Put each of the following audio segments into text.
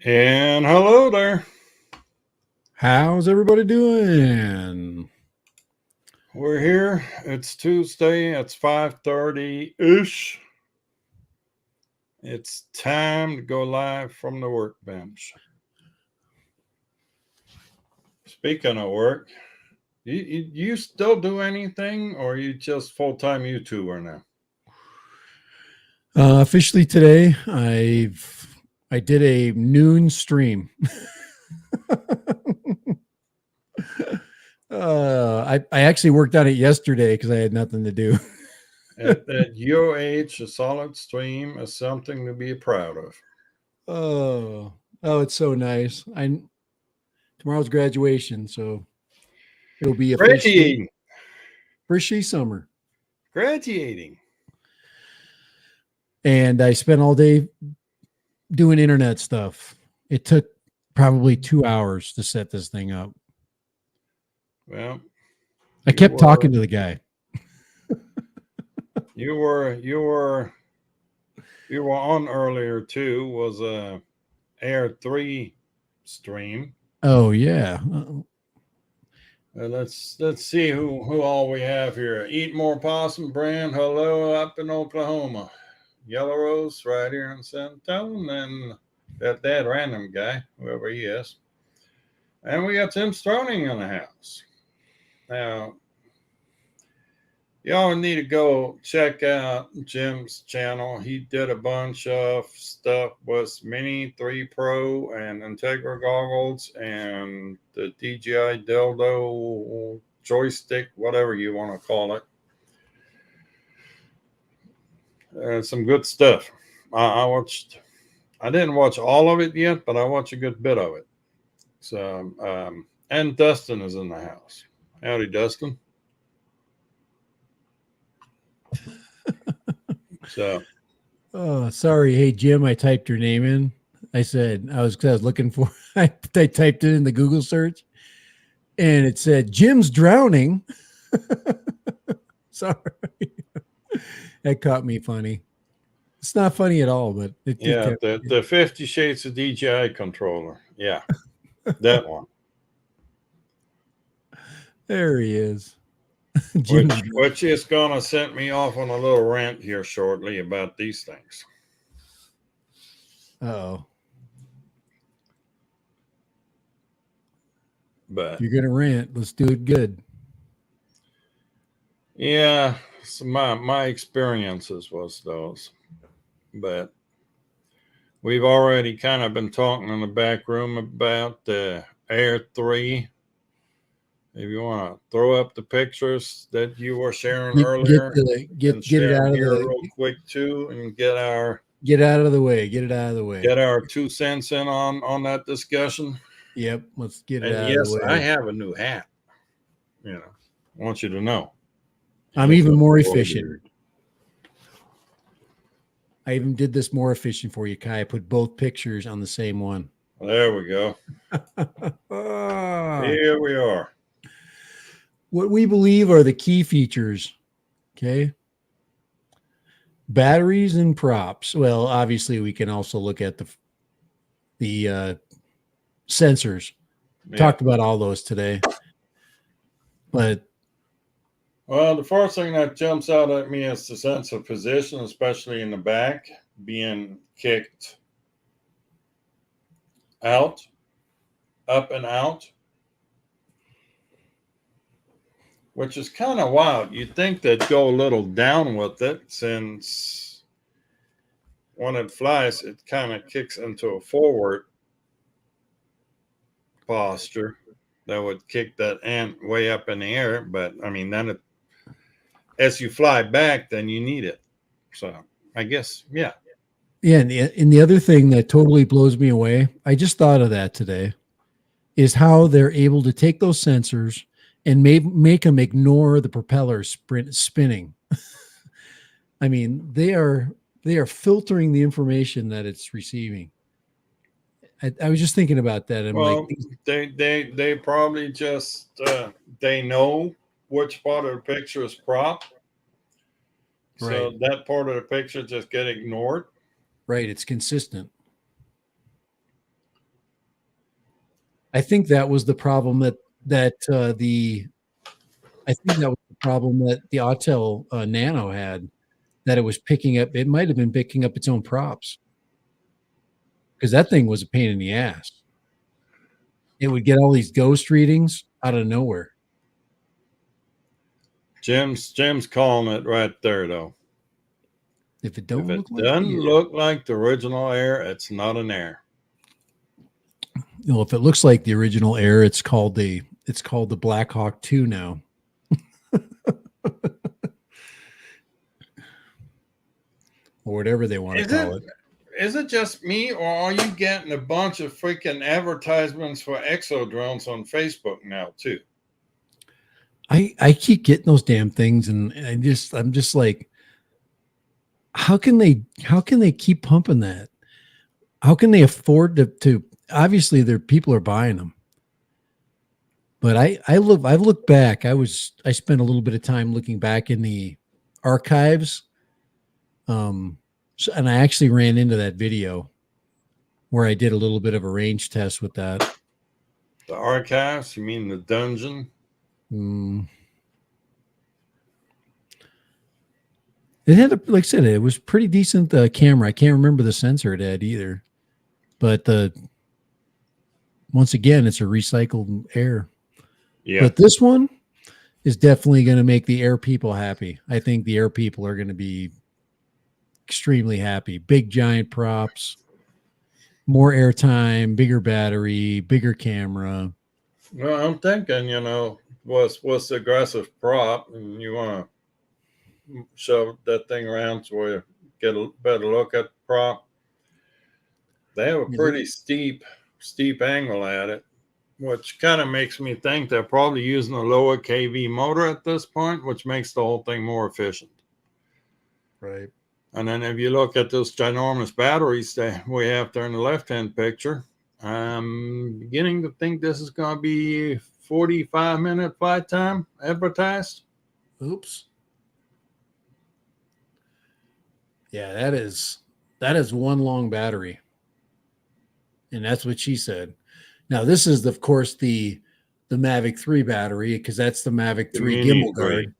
And hello there. How's everybody doing? We're here. It's Tuesday. It's 5:30-ish. It's time to go live from the workbench. Speaking of work, you still do anything or you just full-time YouTuber now? Officially today, I did a noon stream. I actually worked on it yesterday because I had nothing to do. At your age, a solid stream is something to be proud of. Oh, it's so nice. I Tomorrow's graduation, so it'll be officially Graduating. Frishy summer. Graduating. And I spent all day doing internet stuff. It took probably 2 hours to set this thing up. Well, I kept talking to the guy. you were on earlier too. Was a Air 3 stream. Oh yeah. Let's see who all we have here. Eat More Possum brand. Hello up in Oklahoma. Yellow Rose right here in San Antonio, and that random guy, whoever he is. And we got Tim Stroning in the house. Now, y'all need to go check out Jim's channel. He did a bunch of stuff with Mini 3 Pro and Integra Goggles and the DJI Dildo joystick, whatever you want to call it. Some good stuff. I watched. I didn't watch all of it yet, but I watched a good bit of it. So, and Dustin is in the house. Howdy, Dustin. So, Oh, sorry. Hey, Jim, I typed your name in. I was looking for, I typed it in the Google search and it said, Jim's drowning. Sorry. That caught me funny. It's not funny at all, but yeah, the 50 Shades of DJI controller. Yeah, that one. There he is. Which is going to set me off on a little rant here shortly about these things. Oh. But you're gonna rant. Let's do it good. Yeah, so my experiences was those. But we've already kind of been talking in the back room about the Air 3. If you want to throw up the pictures that you were sharing earlier, Get it out of here the real quick too, and get get out of the way. Get it out of the way. Get our 2 cents in on that discussion. Yep, let's get it And out yes, of the way. I have a new hat. I want you to know. I'm even more efficient. I even did this more efficient for you, Kai. I put both pictures on the same one. There we go. Here we are. What we believe are the key features. Okay. Batteries and props. Well, obviously, we can also look at the sensors. Yeah. Talked about all those today. But well, the first thing that jumps out at me is the sense of position, especially in the back, being kicked out, up and out, which is kind of wild. You'd think they'd go a little down with it, since when it flies, it kind of kicks into a forward posture that would kick that ant way up in the air. But I mean, then as you fly back, then you need it. So I guess, yeah. Yeah, and the other thing that totally blows me away, I just thought of that today, is how they're able to take those sensors and make them ignore the propeller spinning. I mean, they are filtering the information that it's receiving. I was just thinking about that. Well, they probably just they know which part of the picture is prop, so right. That part of the picture just get ignored. Right, it's consistent. I think that was the problem I think that was the problem that the Autel Nano had, that it was picking up. It might have been picking up its own props because that thing was a pain in the ass. It would get all these ghost readings out of nowhere. Jim's calling it right there, though. If it If don't it look like doesn't the look like the original Air, it's not an Air. if it looks like the original Air, it's called the Black Hawk 2 now. Or whatever they want to call it. Is it just me, or are you getting a bunch of freaking advertisements for exo drones on Facebook now too? I keep getting those damn things, and I'm just like, how can they keep pumping that? How can they afford to obviously their people are buying them. But I've looked back. I spent a little bit of time looking back in the archives. And I actually ran into that video where I did a little bit of a range test with that. The archives? You mean the dungeon? It had, like I said, it was pretty decent camera. I can't remember the sensor it had either, but once again, it's a recycled Air. Yeah. But this one is definitely going to make the Air people happy. I think the Air people are going to be extremely happy. Big giant props, more airtime, bigger battery, bigger camera. Well, I'm thinking, what's the aggressive prop, and you want to shove that thing around so you get a better look at the prop. They have a pretty steep angle at it, which kind of makes me think they're probably using a lower kV motor at this point, which makes the whole thing more efficient. Right. And then if you look at those ginormous batteries that we have there in the left-hand picture, I'm beginning to think this is going to be 45-minute flight time advertised. Oops. Yeah, that is one long battery. And that's what she said. Now, this is, of course, the Mavic 3 battery, because that's the Mavic 3 gimbal guard.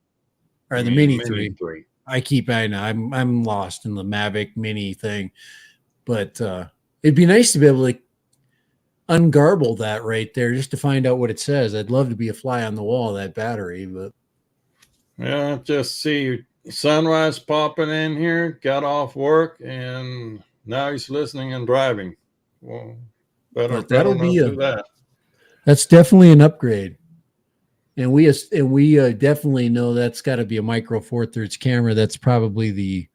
Or the Mini 3. I'm lost in the Mavic Mini thing. But it'd be nice to be able to ungarble that right there just to find out what it says. I'd love to be a fly on the wall of that battery, but yeah, just see Sunrise popping in here, got off work, and now he's listening and driving. Well, better not do that. That's definitely an upgrade. And we definitely know that's got to be a Micro Four Thirds camera. That's probably the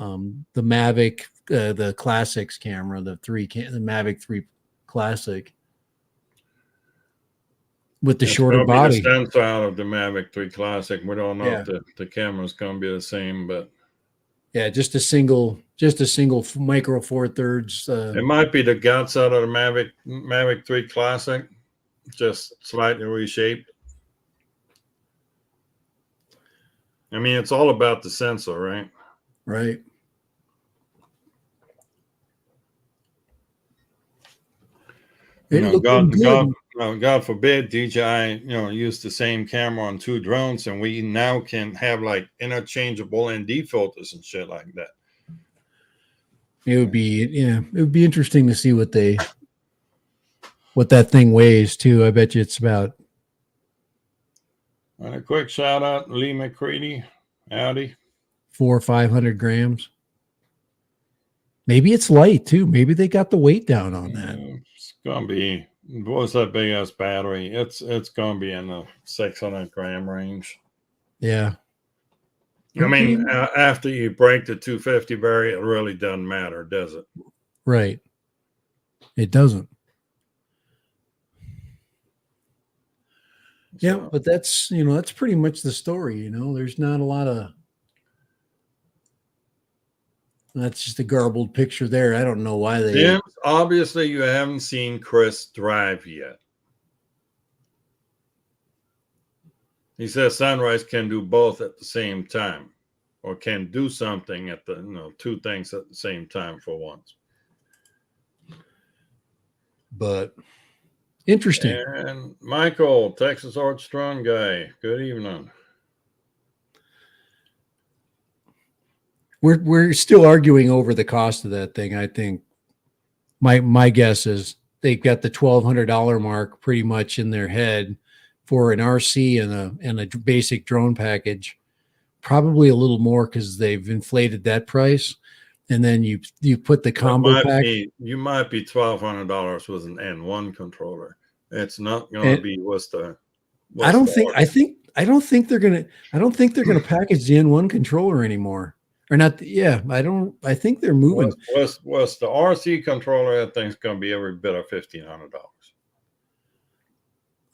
Mavic, the Classics camera, the Mavic 3 Classic with the shorter body. The sensor out of the Mavic 3 Classic. We don't know if the camera's going to be the same, but yeah, just a single Micro Four Thirds. It might be the guts out of the Mavic 3 Classic, just slightly reshaped. I mean, it's all about the sensor, right? Right. God forbid DJI, use the same camera on two drones, and we now can have like interchangeable ND filters and shit like that. It would be interesting to see what that thing weighs too. I bet you it's about. And a quick shout out, Lee McCready, Audi. 400 or 500 grams. Maybe it's light too. Maybe they got the weight down on that. It's gonna be. What's that big ass battery? It's gonna be in the 600 gram range. Yeah. I mean, after you break the 250 barrier, it really doesn't matter, does it? Right. It doesn't. Yeah, but that's pretty much the story. There's not a lot of. That's just a garbled picture there. I don't know why they. James, obviously you haven't seen Chris drive yet. He says Sunrise can do both at the same time, or can do something at the two things at the same time for once. But Interesting. And Michael, Texas Art Strong guy. Good evening. We're still arguing over the cost of that thing. I think my guess is they've got the $1,200 mark pretty much in their head for an RC and a basic drone package. Probably a little more because they've inflated that price. And then you put the combo pack. You might be $1,200 with an N1 controller. It's not going to be what's the. I don't think they're gonna package the N1 controller anymore. Or not? Yeah, I think they're moving. What's the RC controller? That thing's going to be every bit of $1,500.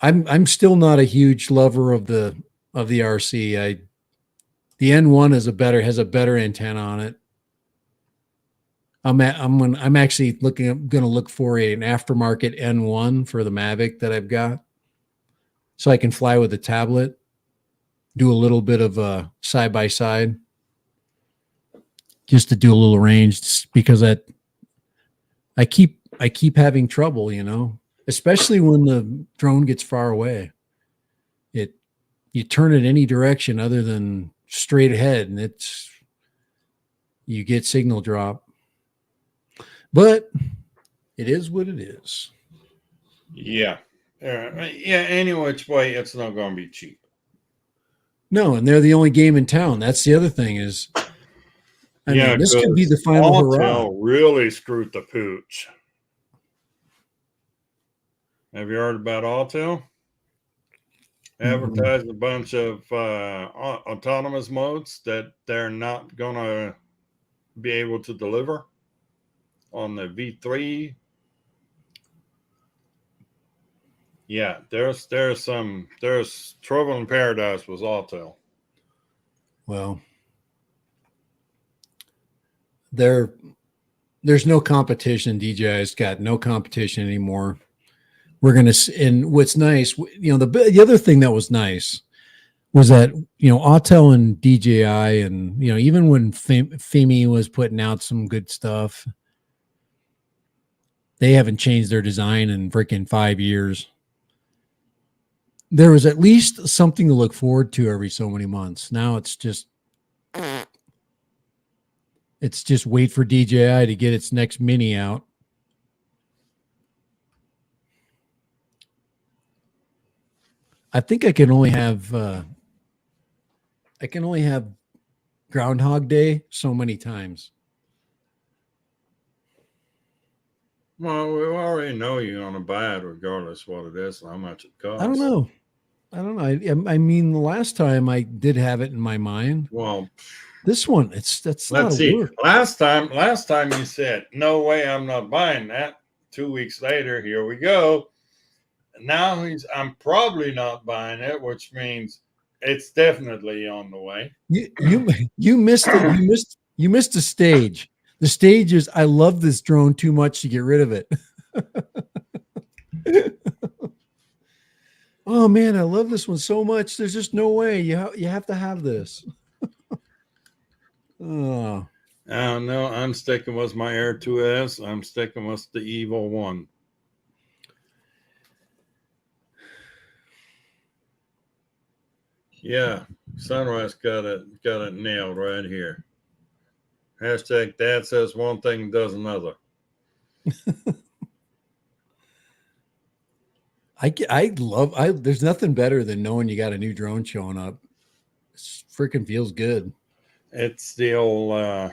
I'm still not a huge lover of the RC. The N1 has a better antenna on it. I'm actually going to look for an aftermarket N1 for the Mavic that I've got, so I can fly with the tablet, do a little bit of side by side, just to do a little range, because I keep having trouble, especially when the drone gets far away. You turn it any direction other than straight ahead, and you get signal drop. But it is what it is. Yeah. Any which way, it's not going to be cheap. No, and they're the only game in town. That's the other thing is, I mean, this could be the final hurrah. Really screwed the pooch. Have you heard about Autel? Advertised a bunch of autonomous modes that they're not going to be able to deliver on the V3. Yeah, there's trouble in paradise with Autel. Well, there's no competition. DJI's got no competition anymore. And what's nice, the other thing that was nice was that, Autel and DJI, and, even when Femi was putting out some good stuff, they haven't changed their design in freaking 5 years. There was at least something to look forward to every so many months. Now it's just wait for DJI to get its next mini out. I think I can only have Groundhog Day so many times. Well, we already know you're going to buy it regardless what it is and how much it costs. I don't know. I mean, the last time I did have it in my mind. Well, this one, let's see. Work. Last time you said, no way, I'm not buying that. 2 weeks later, here we go. And now I'm probably not buying it, which means it's definitely on the way. You missed it. You missed a stage. The stage is, I love this drone too much to get rid of it. Oh man, I love this one so much. There's just no way you have to have this. Oh. No, I'm sticking with my Air 2S. I'm sticking with the Evil 1. Yeah, Sunrise got it nailed right here. Hashtag Dad says one thing, does another. There's nothing better than knowing you got a new drone showing up. It freaking feels good. It's the old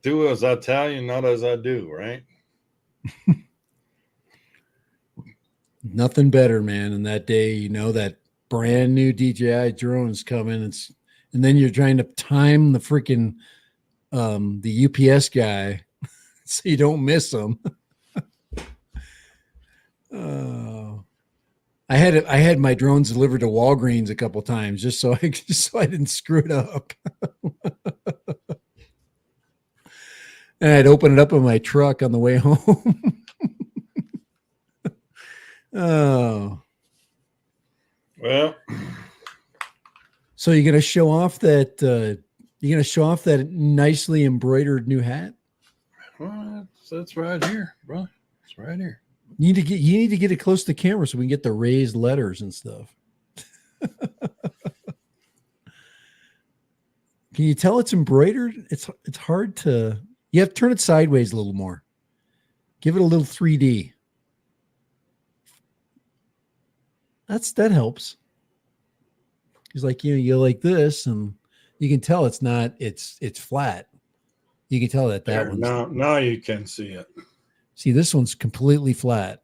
do as I tell you, not as I do, right? Nothing better, man. And that day, that brand new DJI drones coming, and then you're trying to time the freaking the UPS guy so you don't miss them. Oh, I had my drones delivered to Walgreens a couple times just so I didn't screw it up. And I'd open it up in my truck on the way home. Oh. Well, so you're gonna show off that nicely embroidered new hat? Well, that's right here, bro. It's right here. You need to get it close to the camera so we can get the raised letters and stuff. Can you tell it's embroidered? It's hard to. You have to turn it sideways a little more. Give it a little 3D. That helps. He's like, you like this, and you can tell it's not. It's flat. You can tell that There, one's. now you can see it. See, this one's completely flat.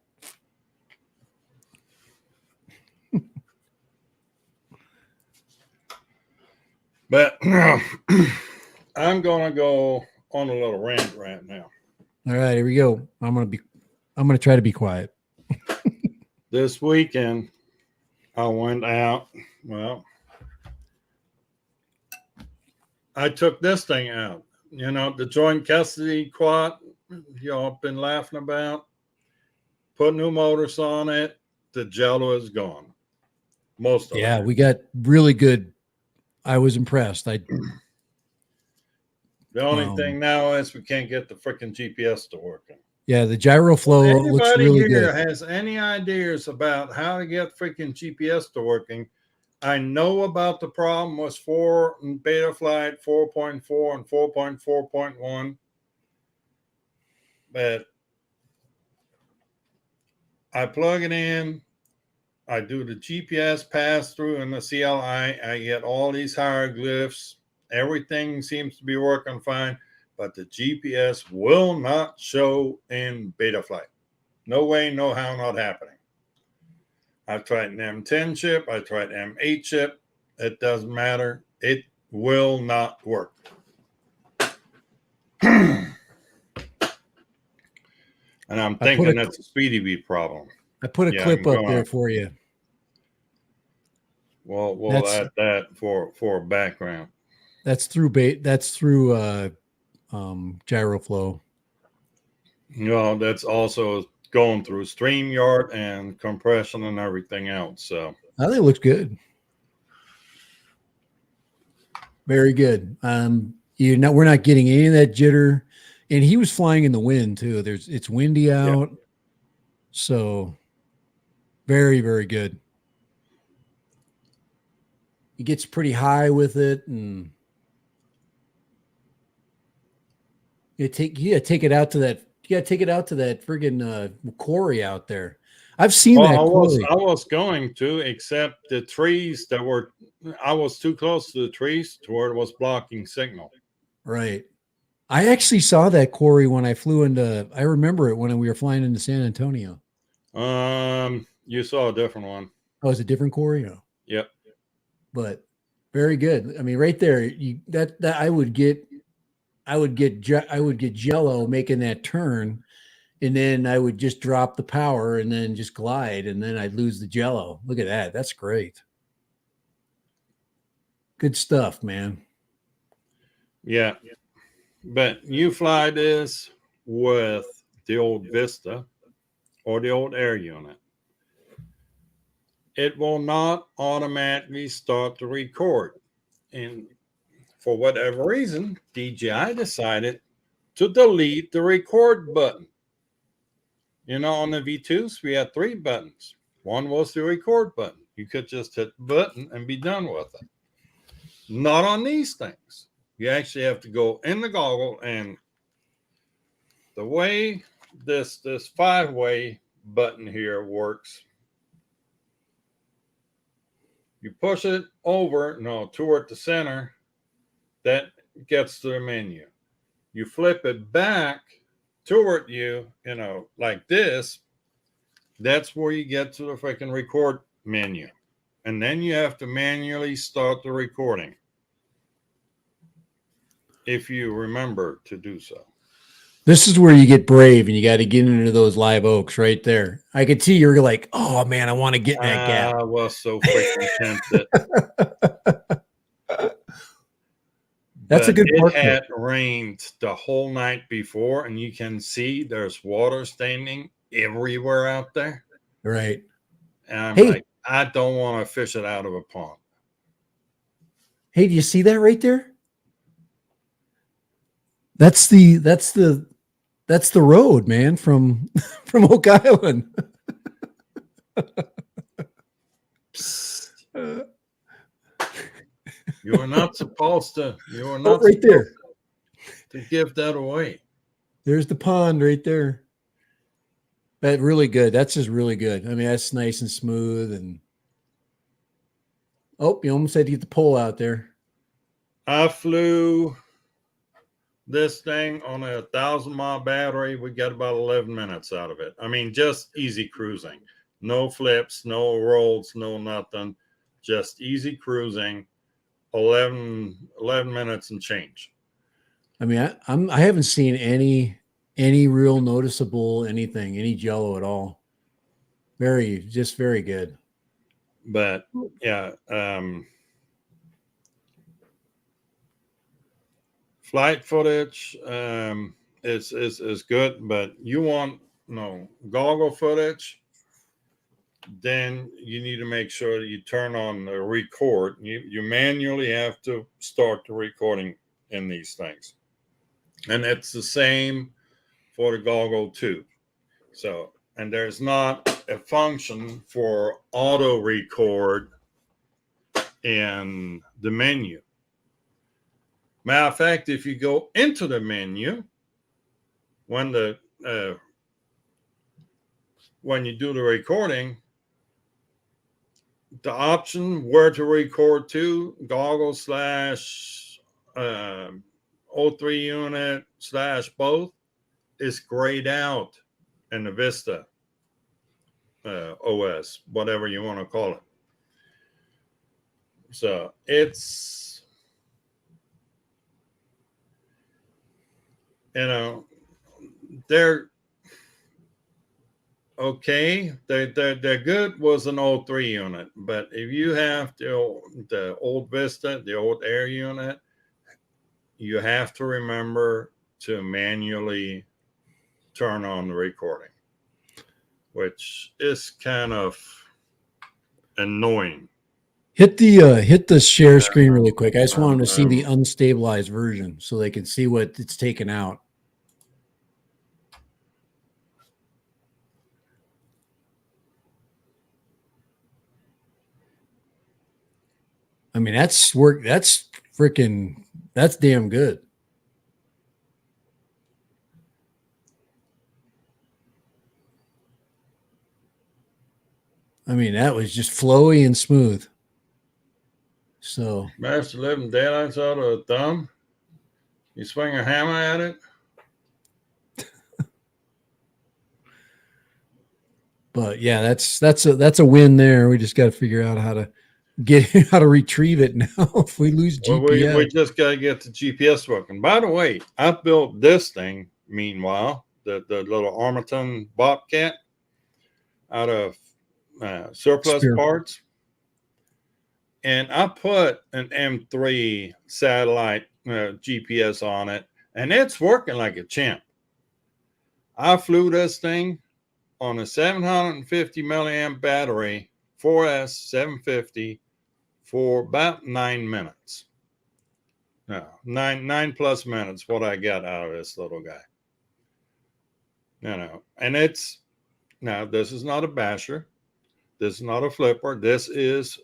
But I'm gonna go on a little rant right now. All right, here we go. I'm gonna try to be quiet. This weekend, I went out. Well, I took this thing out. You know, the joint custody quad, y'all been laughing about. Put new motors on it. The jello is gone. Most of it. Yeah, we got really good. I was impressed. The only thing now is we can't get the freaking GPS to working. Yeah, the gyro flow looks really here good. Has any ideas about how to get freaking GPS to working? I know about the problem was 4 beta flight 4.4 and 4.4.1, but I plug it in. I do the GPS pass through in the CLI. I get all these hieroglyphs. Everything seems to be working fine, but the GPS will not show in beta flight. No way, no how, not happening. I've tried an M10 chip. I tried M8 chip. It doesn't matter. It will not work. And I'm thinking that's a SpeedyBee problem. I put a clip up there for you. Well, we'll add that for background. That's through gyro flow. You know, that's also going through StreamYard and compression and everything else. So I think it looks good. Very good. We're not getting any of that jitter. And he was flying in the wind too. It's windy out. Yeah. So very, very good. He gets pretty high with it, and you take it out to that. You got to take it out to that friggin' quarry out there. I've seen that quarry. I was going to, except the trees I was too close to the trees to where it was blocking signal. Right. I actually saw that quarry when I flew into. I remember it when we were flying into San Antonio. You saw a different one. Oh, it's a different quarry. Oh. Yep. But very good. I mean, right there, that I would get jello making that turn, and then I would just drop the power and then just glide, and then I'd lose the jello. Look at that. That's great. Good stuff, man. Yeah. But you fly this with the old Vista or the old Air unit. It will not automatically start to record. And for whatever reason, DJI decided to delete the record button. You know, on the V2s, we had 3 buttons. One was the record button. You could just hit the button and be done with it. Not on these things. You actually have to go in the goggle, and the way this 5-way button here works, you push it over, toward the center, that gets to the menu. You flip it back toward you, like this, that's where you get to the freaking record menu. And then you have to manually start the recording, if you remember to do so. This is where you get brave, and you got to get into those live oaks right there. I could see you're like, oh man, I want to get in that gap. I was so freaking tempted. That's a good part. It had rained the whole night before, and you can see there's water standing everywhere out there. Right. And I'm like, I don't want to fish it out of a pond. Hey, do you see that right there? That's the That's the road, man, from from Oak Island. Psst. Uh, You are not supposed to. You are oh, not right supposed there. to give that away. There's the pond right there. That really good. That's just really good. I mean, that's nice and smooth. And oh, you almost had to get the pole out there. I flew this thing on a 1,000-mile battery. We got about 11 minutes out of it. I mean, just easy cruising. No flips, no rolls, no nothing. Just easy cruising. 11 minutes and change. I mean, I haven't seen any real noticeable anything, any jello at all. Just very good. But yeah, flight footage is good, but you want goggle footage, then you need to make sure that you turn on the record. You manually have to start the recording in these things, and it's the same for the goggle too. So, and there's not a function for auto record in the menu. Matter of fact, if you go into the menu when when you do the recording, the option where to record to, goggle slash O3 unit slash both, is grayed out in the Vista OS, whatever you want to call it. So it's, they're okay. They're good was an O3 unit, but if you have the old Vista, the old Air unit, you have to remember to manually turn on the recording, which is kind of annoying. Hit the share screen really quick. I just want them to see the unstabilized version so they can see what it's taken out. I mean, that's work. That's damn good. I mean, that was just flowy and smooth. So, Master living daylights out of a thumb. You swing a hammer at it. but yeah, that's a win there. We just got to figure out how to retrieve it now if we lose GPS. Well, we just got to get the GPS working. By the way, I built this thing, meanwhile, the little Armaton Bobcat out of surplus parts. And I put an M3 satellite GPS on it, and it's working like a champ. I flew this thing on a 750 milliamp battery, 4S 750, for about 9 minutes. No, nine plus minutes. What I got out of this little guy, and it's now. This is not a basher. This is not a flipper. This is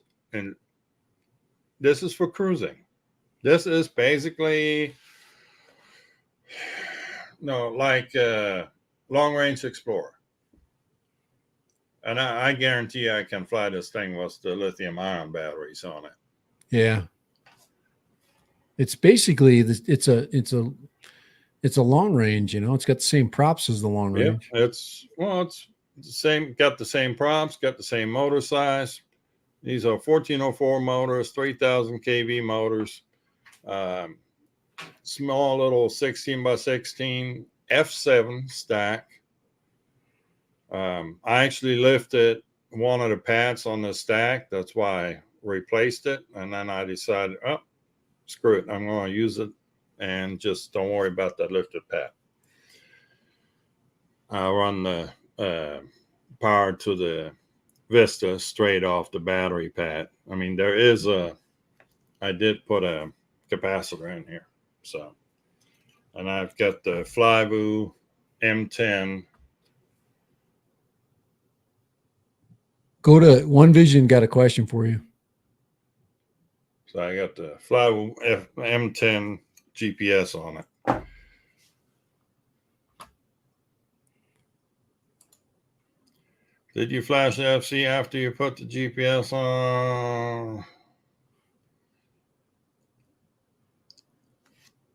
for cruising. This is basically like long range explorer. And I guarantee I can fly this thing with the lithium ion batteries on it. Yeah. It's basically it's a long range, it's got the same props as the long range. Yeah, it's the same, got the same props, got the same motor size. These are 1404 motors, 3000 kV motors, small little 16 by 16 F7 stack. I actually lifted one of the pads on the stack. That's why I replaced it. And then I decided, screw it. I'm going to use it and just don't worry about that lifted pad. I run the power to the Vista straight off the battery pad. I mean, I did put a capacitor in here. So, and I've got the Flyvoo M10. Go to One Vision. Got a question for you. So I got the M10 GPS on it. Did you flash the FC after you put the GPS on?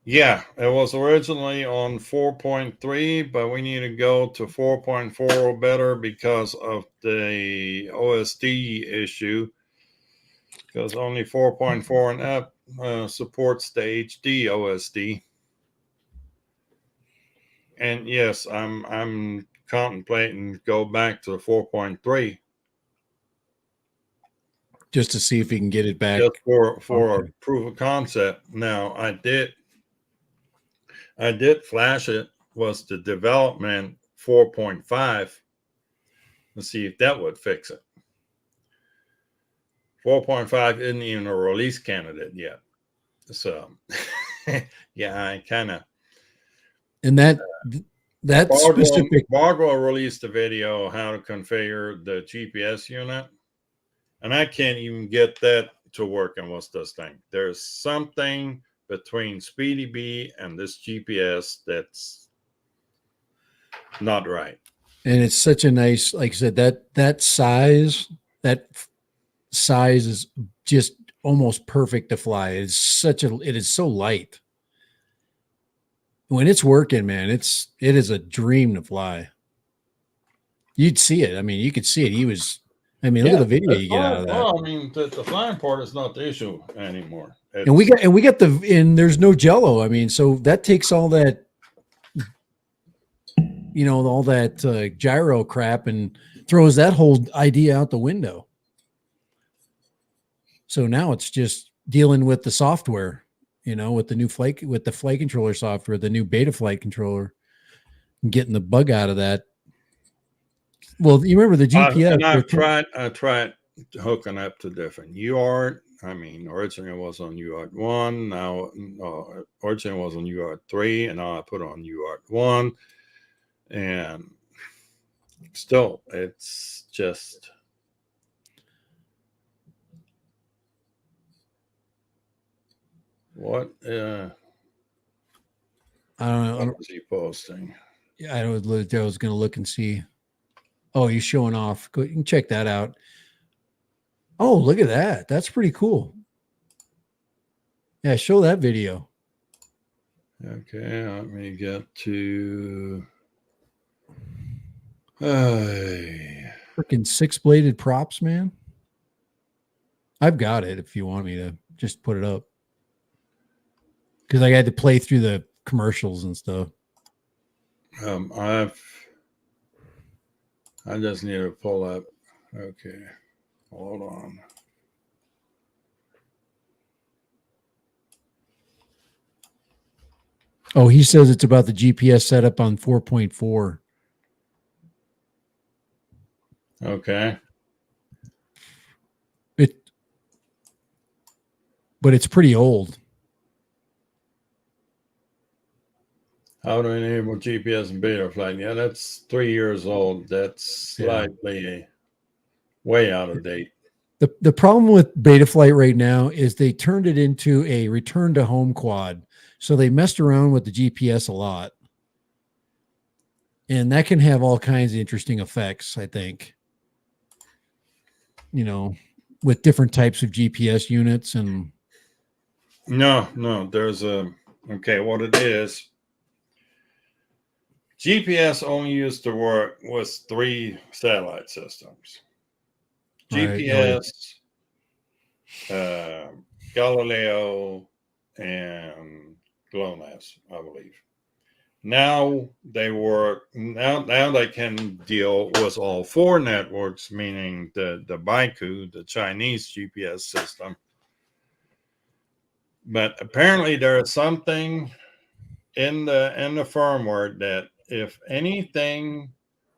Yeah, it was originally on 4.3, but we need to go to 4.4 or better because of the OSD issue. Because only 4.4 and up supports the HD OSD. And yes, I'm contemplating go back to 4.3 Just to see if we can get it back. just for Okay. a proof of concept. Now I did flash it, was the development 4.5, and see if that would fix it. 4.5 isn't even a release candidate yet. So yeah, I kind of, And that specific, Bargo released a video how to configure the GPS unit, and I can't even get that to work in what's this thing. There's something between Speedy B and this GPS that's not right. and it's such a nice, like I said, that size is just almost perfect to fly. It is so light. When it's working, man, it is a dream to fly. You'd see it. I mean, you could see it. Look at the video you get out of that. Well, I mean, the flying part is not the issue anymore. And we got and there's no jello. I mean, so that takes all that, all that gyro crap and throws that whole idea out the window. So now it's just dealing with the software, with the new flight controller software, the new beta flight controller, and getting the bug out of that. Well, you remember the GPS? And I tried hooking up to different UART. I mean, originally it was on UART 1. Now, originally it was on UART 3, and now I put on UART 1. And still, it's just. What? I don't know. What was he posting? Yeah, I was going to look and see. Oh, he's showing off. You can check that out. Oh, look at that. That's pretty cool. Yeah, show that video. Okay, let me get to. Freaking 6-bladed props, man. I've got it if you want me to just put it up. Because I had to play through the commercials and stuff. I just need to pull up. Okay, hold on. Oh, he says it's about the GPS setup on 4.4. Okay. But it's pretty old. How to enable GPS and beta flight? Yeah, that's 3 years old. That's slightly way out of date. The problem with beta flight right now is they turned it into a return to home quad. So they messed around with the GPS a lot. And that can have all kinds of interesting effects, I think. With different types of GPS units and. No, there's what it is. GPS only used to work with 3 satellite systems. GPS, Galileo, and GLONASS, I believe. Now they work. Now they can deal with all 4 networks, meaning the Baiku, the Chinese GPS system. But apparently there is something in the firmware that if anything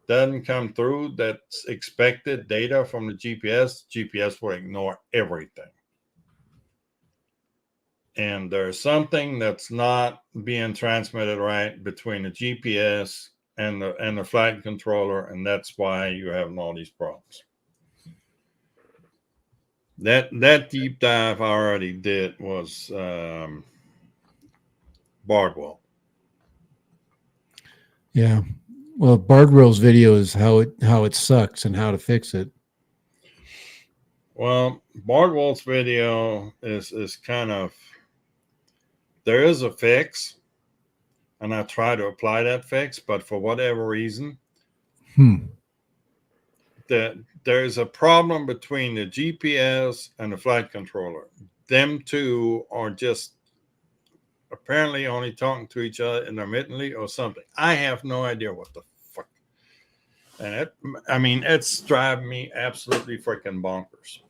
doesn't come through that's expected data from the GPS will ignore everything. And there's something that's not being transmitted right between the GPS and the flight controller, and that's why you're having all these problems. That deep dive I already did was Bardwell. Yeah. Well, Bardwell's video is how it sucks and how to fix it. Well, Bardwell's video is kind of, there is a fix, and I try to apply that fix, but for whatever reason, there's a problem between the GPS and the flight controller. Them two are just apparently only talking to each other intermittently or something. I have no idea what the fuck. And it's driving me absolutely freaking bonkers.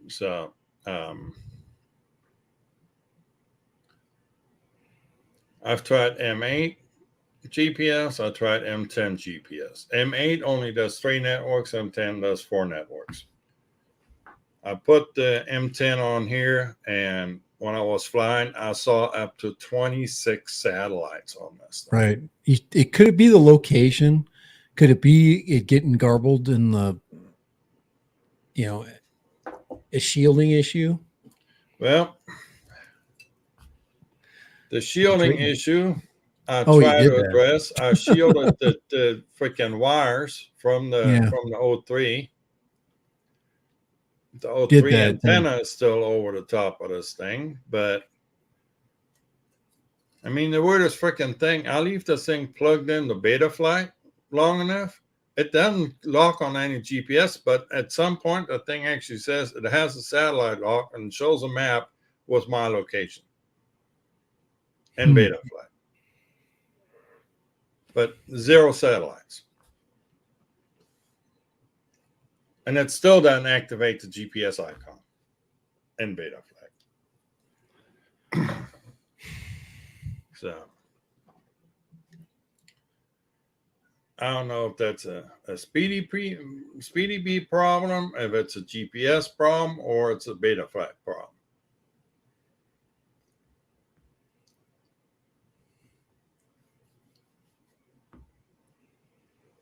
So, I've tried M8 GPS. I tried M10 GPS. M8 only does 3 networks. M10 does 4 networks. I put the M10 on here, and when I was flying, I saw up to 26 satellites on this thing. Right. It could it be the location? Could it be it getting garbled in the, a shielding issue? Well, the shielding issue I tried to address. I shielded the freaking wires from the O3. The O3 antenna is still over the top of this thing, but I mean, the weirdest freaking thing, I leave this thing plugged in the beta flight long enough. It doesn't lock on any GPS, but at some point, the thing actually says it has a satellite lock and shows a map with my location in beta flight. But 0 satellites. And it still doesn't activate the GPS icon in beta flight. So I don't know if that's a Speedy B problem, if it's a GPS problem, or it's a beta flight problem.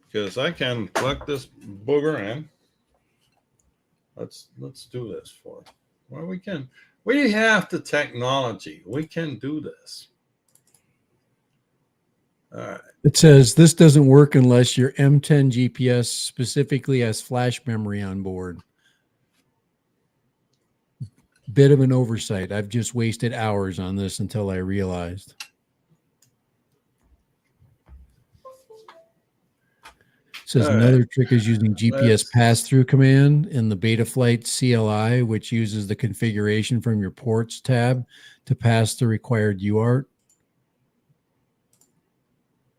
Because I can plug this booger in. Let's do this for it. Well, we have the technology. We can do this. All right. It says this doesn't work unless your M10 GPS specifically has flash memory on board. Bit of an oversight. I've just wasted hours on this until I realized. It says another trick is using GPS pass-through command in the Betaflight CLI, which uses the configuration from your ports tab to pass the required UART.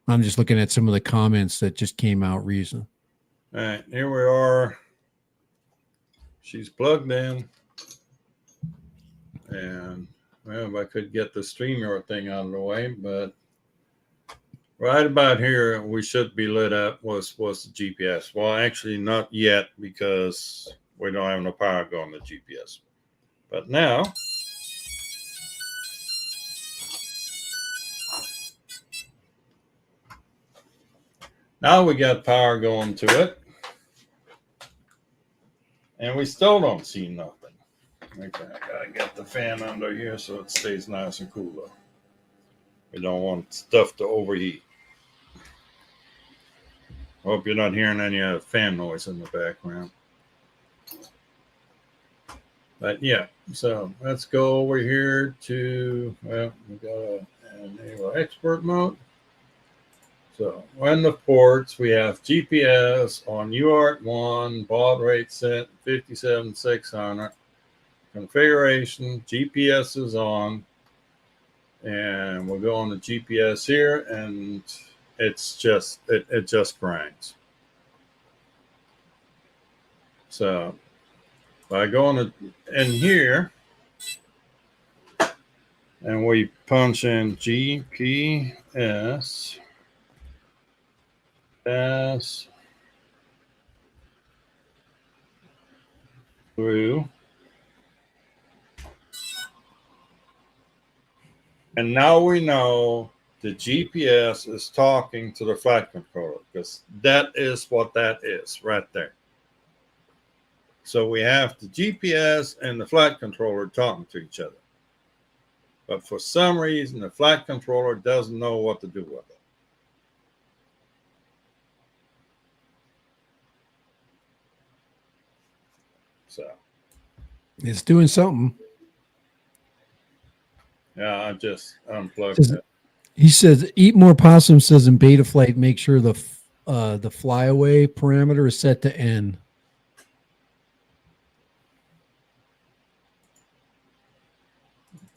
I'm just looking at some of the comments that just came out recently. All right, here we are. She's plugged in. And, well, if I could get the StreamYard thing out of the way, but right about here, we should be lit up was the GPS. Well, actually not yet because we don't have no power going to GPS. But now, we got power going to it. And we still don't see nothing. Okay, I gotta get the fan under here so it stays nice and cool though. We don't want stuff to overheat. Hope you're not hearing any fan noise in the background. But yeah, so let's go over here to, well, we got an enable expert mode. So on the ports, we have GPS on UART1, baud rate set 57,600. Configuration, GPS is on, and we'll go on the GPS here, and it's just it just grinds. So by going in here, and we punch in GPS pass through. And now we know the GPS is talking to the flight controller, because that is what that is right there. So we have the GPS and the flight controller talking to each other. But for some reason, the flight controller doesn't know what to do with it. So, It's doing something. yeah, I just unplugged it. He says, eat more possum. Says in beta flight, make sure the flyaway parameter is set to N.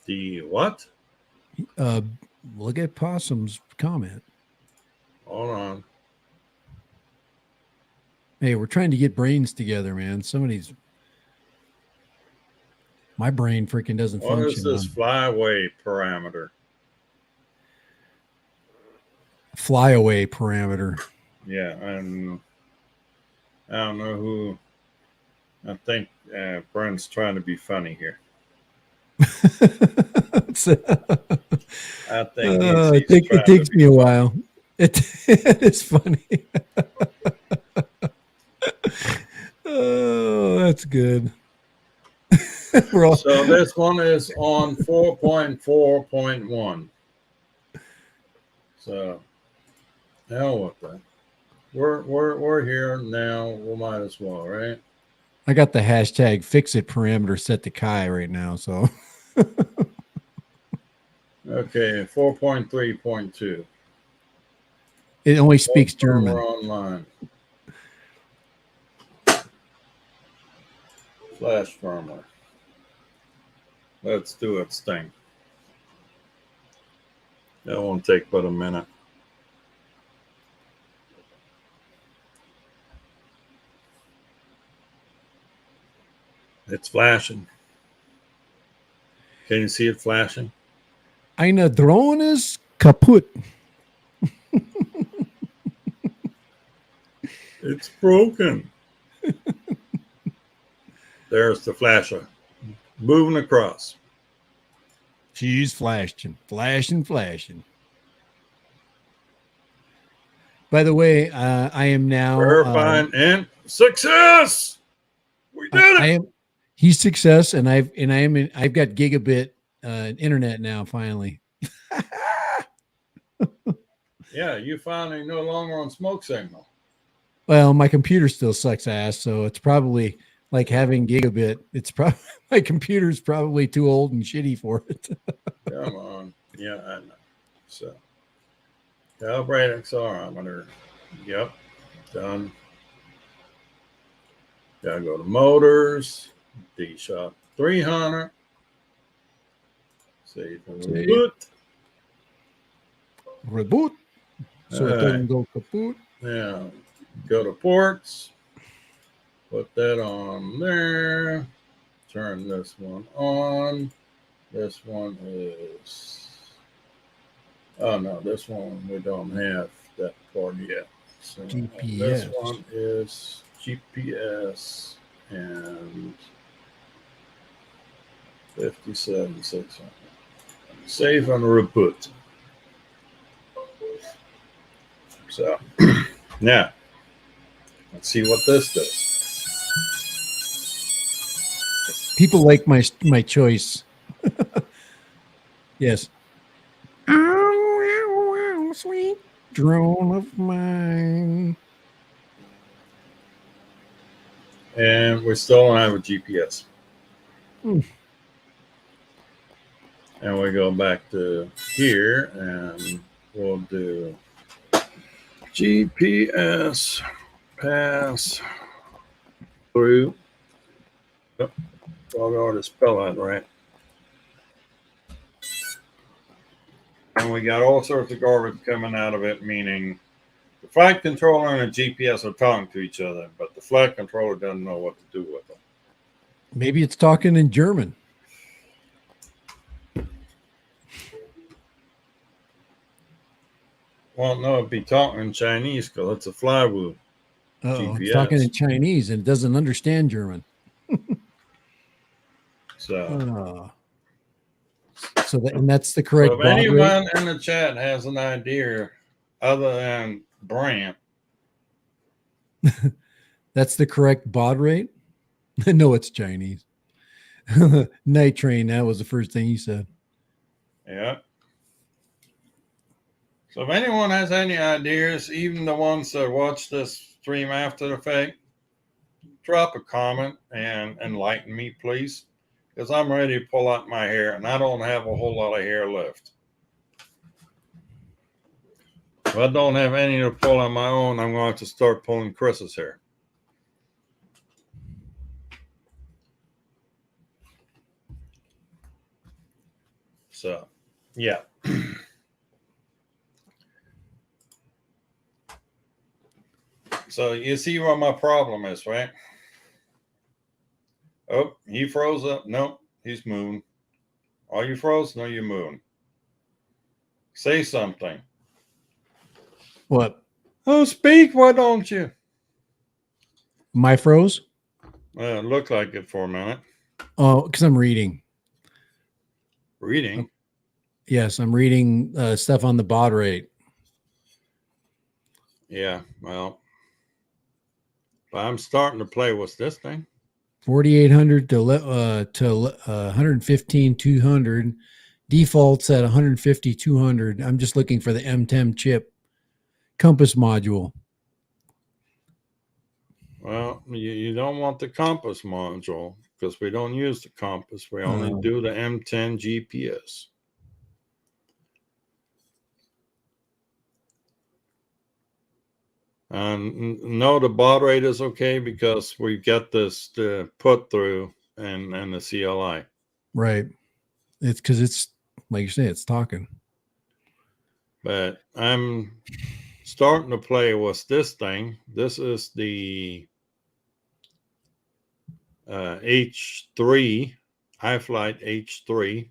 The what? Look at Possum's comment. Hold on. Hey, we're trying to get brains together, man. My brain freaking doesn't What function. is this flyaway parameter? Flyaway parameter. Yeah, and I don't know who. I think Brent's trying to be funny here. I think it takes me a while. It is funny. Oh, that's good. So this one is on 4.4.1. So hell with that. We're here now. We might as well, right? I got the hashtag fixit parameter set to Kai right now. So okay, 4.3.2. It only speaks German. We're online. Flash firmware. Let's do its thing. That won't take but a minute. It's flashing. Can you see it flashing? Eine Drone ist kaputt. It's broken. There's the flasher moving across. She's flashing. By the way, I am now Verifying and success. We did it. He's success, and I've got gigabit internet now. Finally. Yeah, you finally no longer on smoke signal. Well, my computer still sucks ass, so it's probably like having gigabit. It's probably my computer's probably too old and shitty for it. Come on. Yeah, I know. So, calibrate accelerometer. Yep, done. Gotta go to motors. D-Shot 300. Save and reboot. Reboot. So it doesn't go kaput. Yeah. Go to ports. Put that on there. Turn this one on. This one is. Oh no, this one we don't have that part yet. So GPS. This one is GPS and 57,600. Save and reboot. So now let's see what this does. People like my choice. Yes. Oh, sweet drone of mine. And we still don't have a GPS. And we go back to here and we'll do GPS pass through. Oh, I'll go to spell that right. And we got all sorts of garbage coming out of it, meaning the flight controller and the GPS are talking to each other, but the flight controller doesn't know what to do with them. Maybe it's talking in German. Well, no, it'd be talking in Chinese because it's a flywheel. Oh, it's talking in Chinese and it doesn't understand German. So So that, and that's the So correct if baud rate. anyone in the chat has an idea other than Brant, That's the correct baud rate. No, it's Chinese. Night train. That was the first thing you said. yeah. So if anyone has any ideas, even the ones that watch this stream after the fact, drop a comment and enlighten me, please, because I'm ready to pull out my hair, and I don't have a whole lot of hair left. If I don't have any to pull on my own, I'm going to have to start pulling Chris's hair. So, yeah. So you see what my problem is, right? Oh, he froze up. Nope, he's moving. Are you froze? No, you're moving. Say something. What? Oh, speak, why don't you? My froze? It looked like it for a minute. Oh, because I'm reading. Reading? Yes, I'm reading stuff on the baud rate. Yeah, well, I'm starting to play with this thing. 4,800 to 115, 200. Defaults at 150, 200. I'm just looking for the M10 chip compass module. Well, you don't want the compass module because we don't use the compass. We only do the M10 GPS. And no, the baud rate is okay because we get this the put through and the CLI. Right. It's because it's like you say, it's talking. But I'm starting to play with this thing. This is the H3, iFlight H3.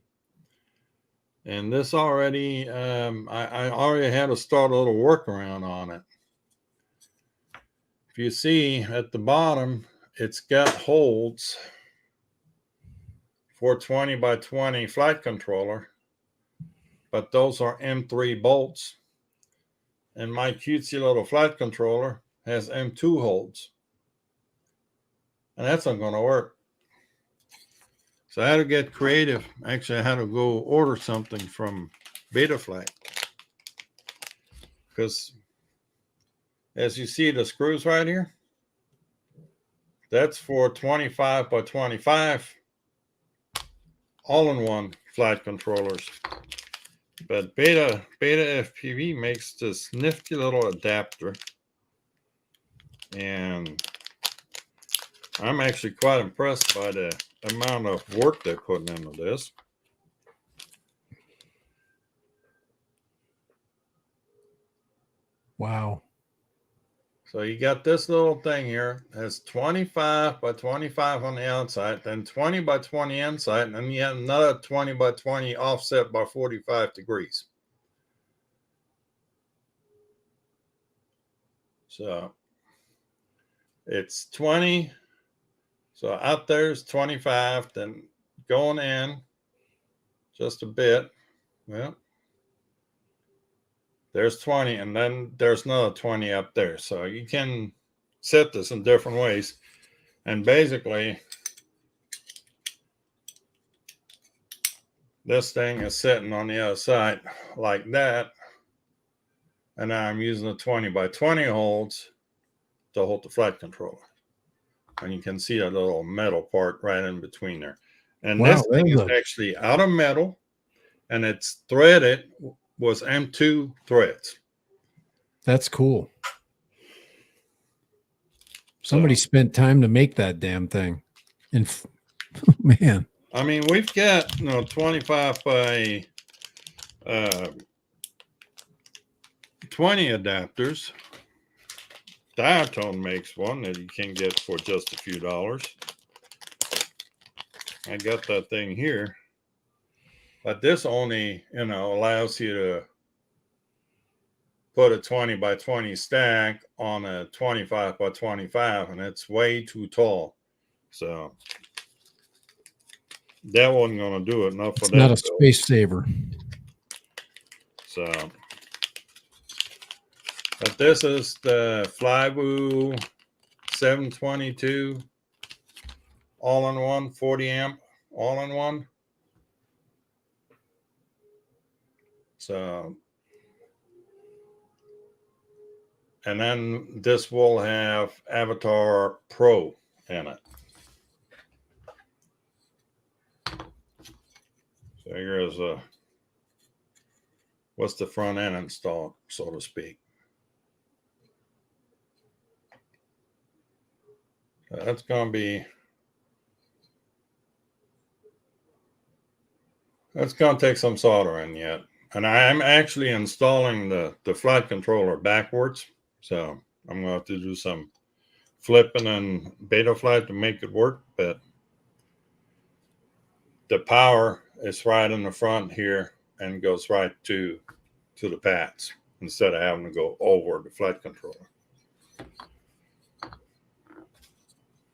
And this already, I already had to start a little workaround on it. If you see at the bottom, it's got holds for 20 by 20 flight controller, but those are M3 bolts. And my cutesy little flight controller has M2 holds. And that's not going to work. So I had to get creative. Actually, I had to go order something from Betaflight. Because as you see the screws right here, that's for 25 by 25 all-in-one flight controllers. But Beta FPV makes this nifty little adapter. And I'm actually quite impressed by the amount of work they're putting into this. Wow. So you got this little thing here. It has 25 by 25 on the outside, then 20 by 20 inside, and then you have another 20 by 20 offset by 45 degrees. So it's 20. So out there's 25, then going in just a bit. Well, there's 20, and then there's another 20 up there. So you can set this in different ways. And basically, this thing is sitting on the other side like that. And now I'm using the 20 by 20 holds to hold the flight controller. And you can see that little metal part right in between there. And Wow, this thing is actually out of metal, and it's threaded with M2 threads. That's cool. Somebody spent time to make that damn thing. And man. I mean, we've got 25 by 20 adapters. Diatone makes one that you can get for just a few dollars. I got that thing here. But this only, allows you to put a 20 by 20 stack on a 25 by 25, and it's way too tall. So that wasn't going to do it. Not for It's that not a build. space saver. So, but this is the Flywoo 722 all-in-one 40 amp all-in-one. So, and then this will have Avatar Pro in it. So here's what's the front end installed, so to speak. So that's going to take some soldering yet. And I'm actually installing the flight controller backwards. So I'm going to have to do some flipping and beta flight to make it work. But the power is right in the front here and goes right to the pads instead of having to go over the flight controller.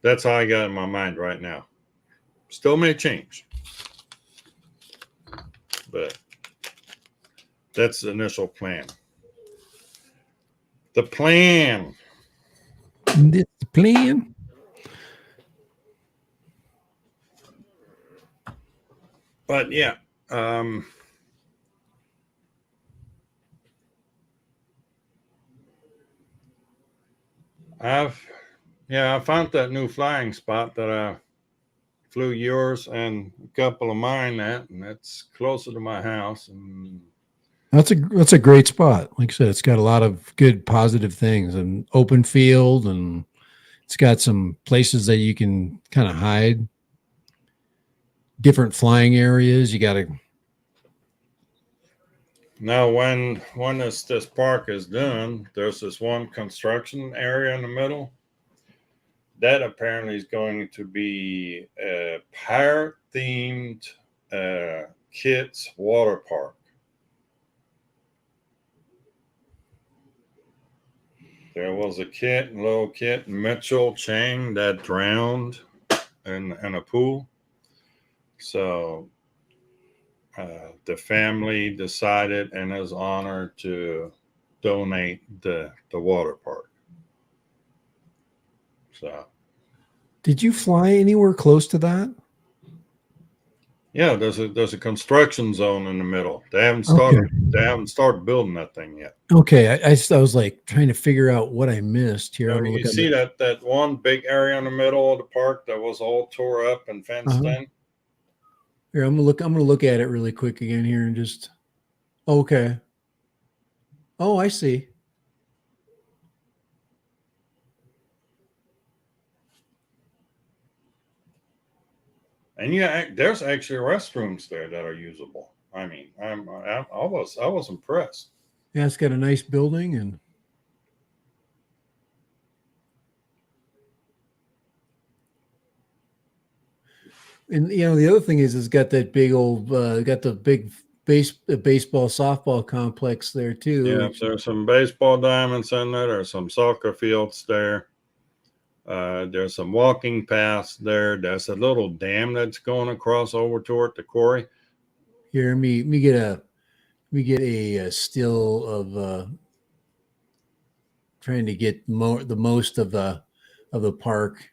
That's how I got in my mind right now. Still may change, but that's the initial plan. The plan. That's the plan. But yeah, I found that new flying spot that I flew yours and a couple of mine at, and that's closer to my house. And That's a great spot. Like I said, it's got a lot of good positive things, and open field, and it's got some places that you can kind of hide. Different flying areas. You got to. now, when this park is done, there's this one construction area in the middle. That apparently is going to be a pirate-themed kids water park. There was a little kid, Mitchell Chang, that drowned in a pool. So the family decided in his honor to donate the water park. So Did you fly anywhere close to that? yeah, there's a construction zone in the middle. They haven't Okay. started building that thing yet. Okay. I was like trying to figure out what I missed here. I'm You see that one big area in the middle of the park that was all tore up and fenced in? Here, I'm gonna look at it really quick again here and just okay. Oh, I see. And yeah, there's actually restrooms there that are usable. I mean, I was impressed. Yeah, it's got a nice building and the other thing is it's got that big old got the big baseball softball complex there too. Yeah, there's some baseball diamonds in there. There's some soccer fields there. There's some walking paths there. There's a little dam that's going across over toward the quarry. Here, me get a still of trying to get the most of the park.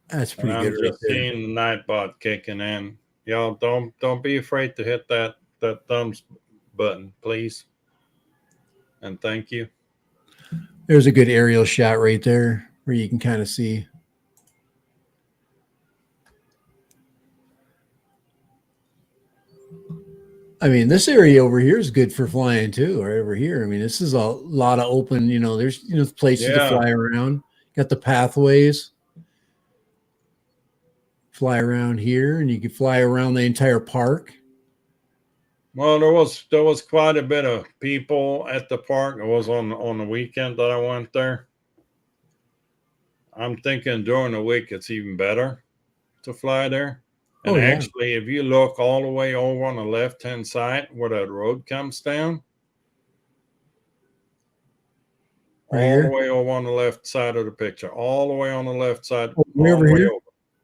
That's pretty And good I'm right just there. seeing the Nightbot kicking in. Y'all don't be afraid to hit that thumbs button, please. And thank you. There's a good aerial shot right there where you can kind of see. I mean, this area over here is good for flying too, right over here. I mean, this is a lot of open, there's, places to fly around. Got the pathways. Fly around here and you can fly around the entire park. Well, there was quite a bit of people at the park. It was on the weekend that I went there. I'm thinking during the week it's even better to fly there. And actually, if you look all the way over on the left-hand side where that road comes down, Right all the here? way over on the left side of the picture, all the way on the left side, Oh, way all over the way here? over.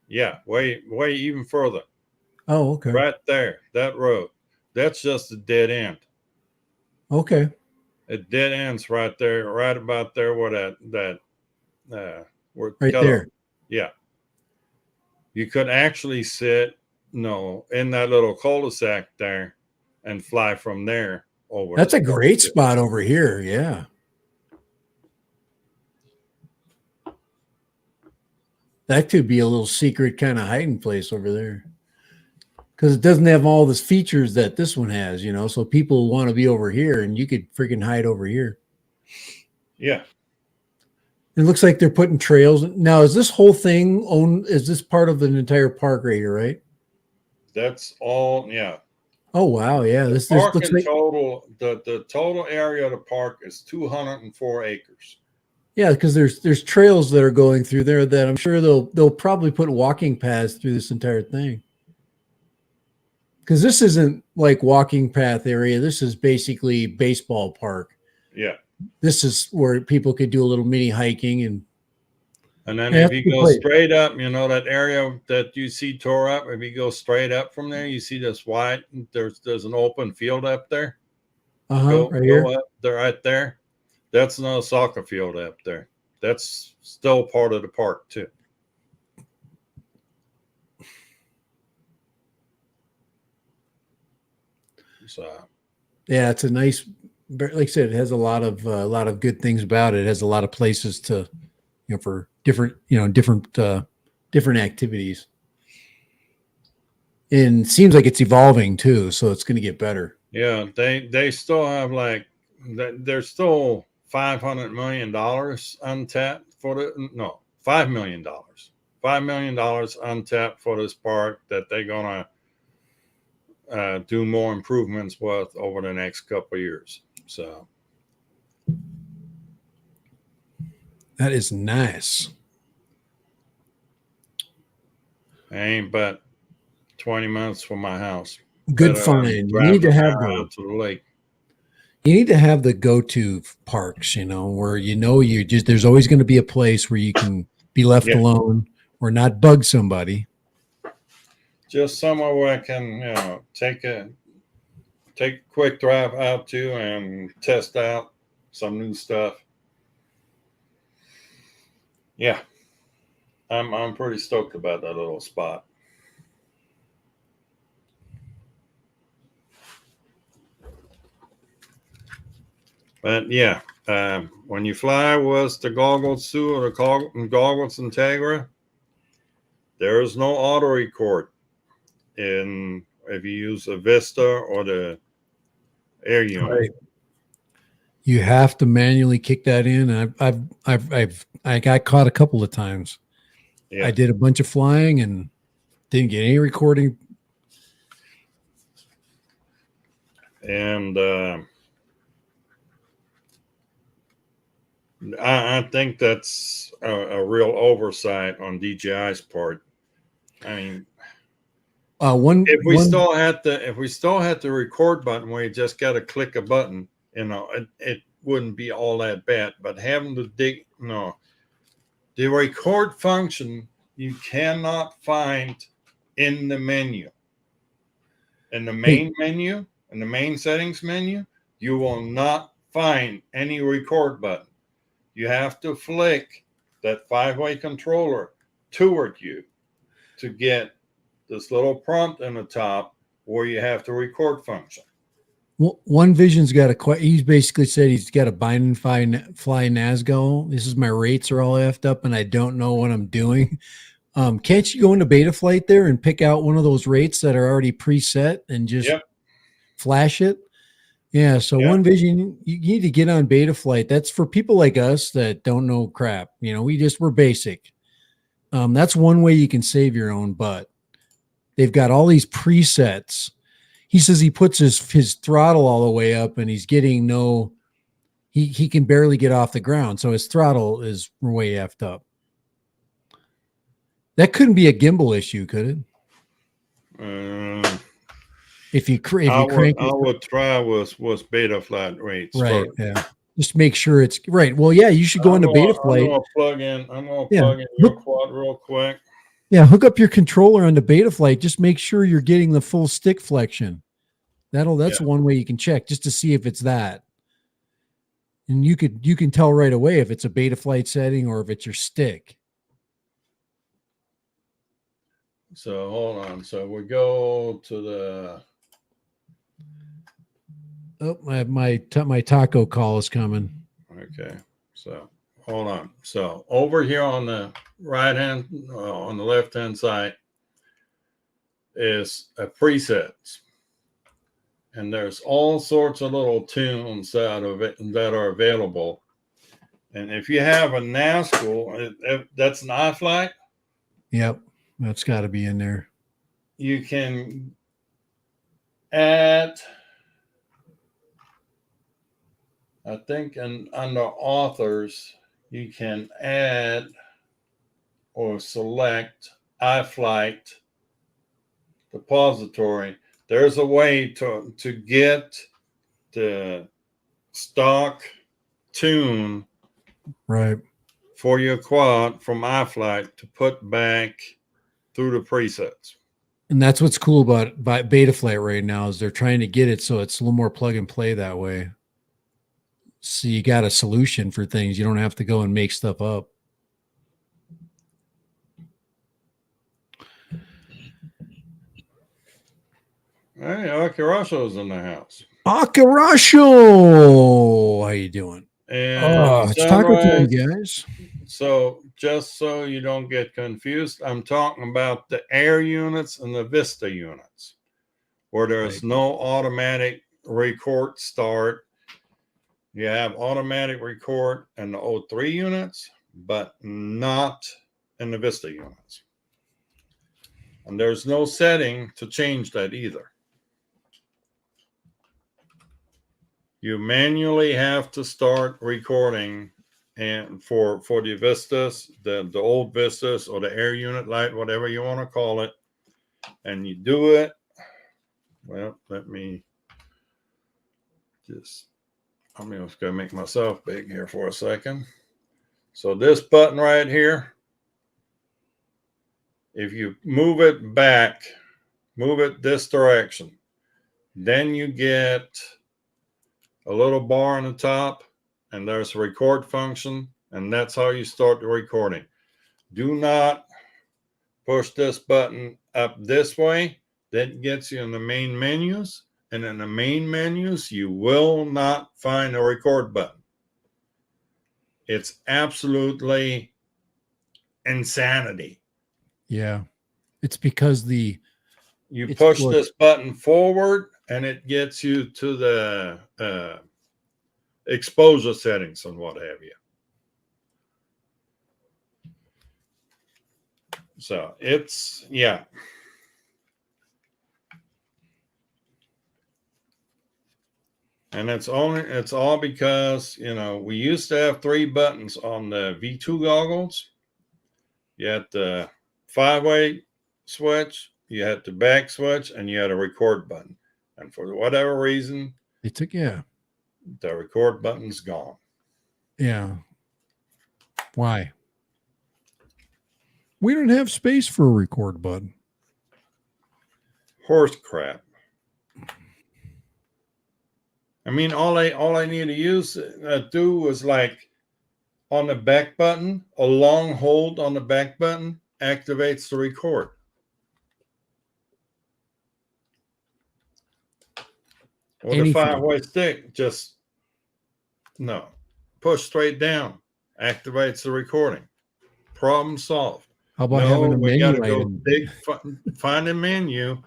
Yeah, way even further. Oh, okay. Right there, that road. That's just a dead end. Okay. It dead ends right there, right about there where that where Right cut off. there. Yeah. You could actually sit, in that little cul-de-sac there and fly from there over That's the a top. great spot over here. Yeah. That could be a little secret kind of hiding place over there. Because it doesn't have all the features that this one has, so people want to be over here and you could freaking hide over here. Yeah. It looks like they're putting trails. Now, is this whole thing is this part of an entire park right here, right? That's all. Yeah. Oh, wow. Yeah. The This park looks in like, total, the total area of the park is 204 acres. yeah, because there's trails that are going through there that I'm sure they'll probably put walking paths through this entire thing. Because this isn't like walking path area. This is basically baseball park. Yeah. This is where people could do a little mini hiking and And then yeah, if that's a you good go place. straight up, that area that you see tore up, if you go straight up from there, you see this white, there's an open field up there. Right Go here. up there, right there. That's another soccer field up there. That's still part of the park too. So Yeah, it's a nice. Like I said, it has a lot of good things about it. It has a lot of places to, for different activities. And it seems like it's evolving too, so it's going to get better. yeah, they still have there's still $500 million untapped for $5 million untapped for this park that they're gonna do more improvements with over the next couple of years. So That is nice. ain't but 20 minutes from my house. Good Better than find. You need driving to an have hour out to the lake. the go-to parks, where you just there's always going to be a place where you can be left Yeah, alone or not bug somebody. just somewhere where I can, take a quick drive out to and test out some new stuff. Yeah, I'm pretty stoked about that little spot. But yeah, when you fly with the goggles too, or the goggles Integra, there is no auto record in if you use a Vista or the Air unit. Right. You have to manually kick that in. And I got caught a couple of times. Yeah, I did a bunch of flying and didn't get any recording. and I think that's a real oversight on DJI's part. I mean, if we still had the record button where you just got to click a button, it wouldn't be all that bad. But having to the record function you cannot find in the menu. In the main menu, in the main settings menu, you will not find any record button. You have to flick that 5-way controller toward you to get this little prompt in the top where you have the record function. Well, One Vision's got he's basically said he's got a bind and fly Nazgul. This is my rates are all effed up and I don't know what I'm doing. Can't you go into beta flight there and pick out one of those rates that are already preset and just flash it? Yeah. So One Vision, you need to get on beta flight. That's for people like us that don't know crap. We're basic. That's one way you can save your own butt. They've got all these presets. He says he puts his throttle all the way up and he's getting he can barely get off the ground. So his throttle is way effed up. That couldn't be a gimbal issue, could it? If you crank I would try with beta flight rates right, first. yeah. Just make sure it's right. Well, yeah, you should go into Beta I'm Flight. gonna plug in. I'm gonna Yeah. plug in your quad real quick. Yeah, hook up your controller onto Beta Flight. Just make sure you're getting the full stick flexion. That's one way you can check just to see if it's that. And you can tell right away if it's a Beta Flight setting or if it's your stick. So hold on. So we go to the. Oh, my taco call is coming. Okay. So hold on. So over here on the right hand, on the left hand side, is a presets, and there's all sorts of little tunes out of it that are available. And if you have a NASCAR, that's an iFlight. Yep, that's got to be in there. You can add, I think, and under authors, you can add or select iFlight repository. There's a way to get the stock tune Right. for your quad from iFlight to put back through the presets. And that's what's cool about Beta Flight right now is they're trying to get it so it's a little more plug and play that way. So you got a solution for things. You don't have to go and make stuff up. Hey, Akirasho's in the house. Akirasho! How you doing? And It's taco time, guys. So just so you don't get confused, I'm talking about the Air units and the Vista units, where there's no automatic record start. You have automatic record in the O3 units, but not in the Vista units. And there's no setting to change that either. You manually have to start recording, and for the Vistas, the old Vistas or the Air unit light, whatever you want to call it, and you do it. Well, let me just, I'm just going to make myself big here for a second. So this button right here, if you move it back, move it this direction, then you get a little bar on the top, and there's a record function, and that's how you start the recording. Do not push this button up this way. That gets you in the main menus, and in the main menus, you will not find a record button. It's absolutely insanity. Yeah. It's because you push this button forward, and it gets you to the exposure settings and what have you. So it's, yeah. And it's all because, we used to have 3 buttons on the V2 goggles. You had the 5-way switch, you had the back switch, and you had a record button. And for whatever reason, the record button's gone. Yeah. Why? We don't have space for a record button. Horse crap. I mean, all I need to do was like on the back button, a long hold on the back button activates the record. Or the 5-way stick, just push straight down, activates the recording. Problem solved. How about having a menu gotta item? Go find a menu.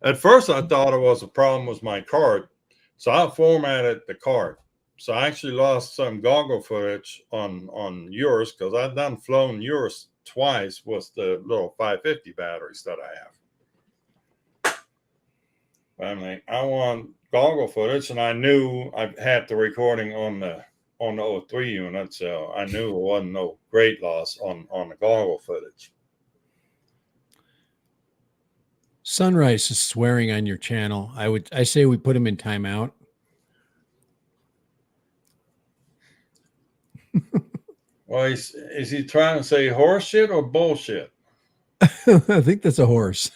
At first, I thought it was a problem with my card, so I formatted the card. So I actually lost some goggle footage on yours because I've done flown yours twice with the little 550 batteries that I have. I'm like, I want goggle footage, and I knew I had the recording on the 03 unit, so I knew it wasn't no great loss on the goggle footage. Sunrise is swearing on your channel. I say we put him in timeout. Well, is he trying to say horse shit or bullshit? I think that's a horse.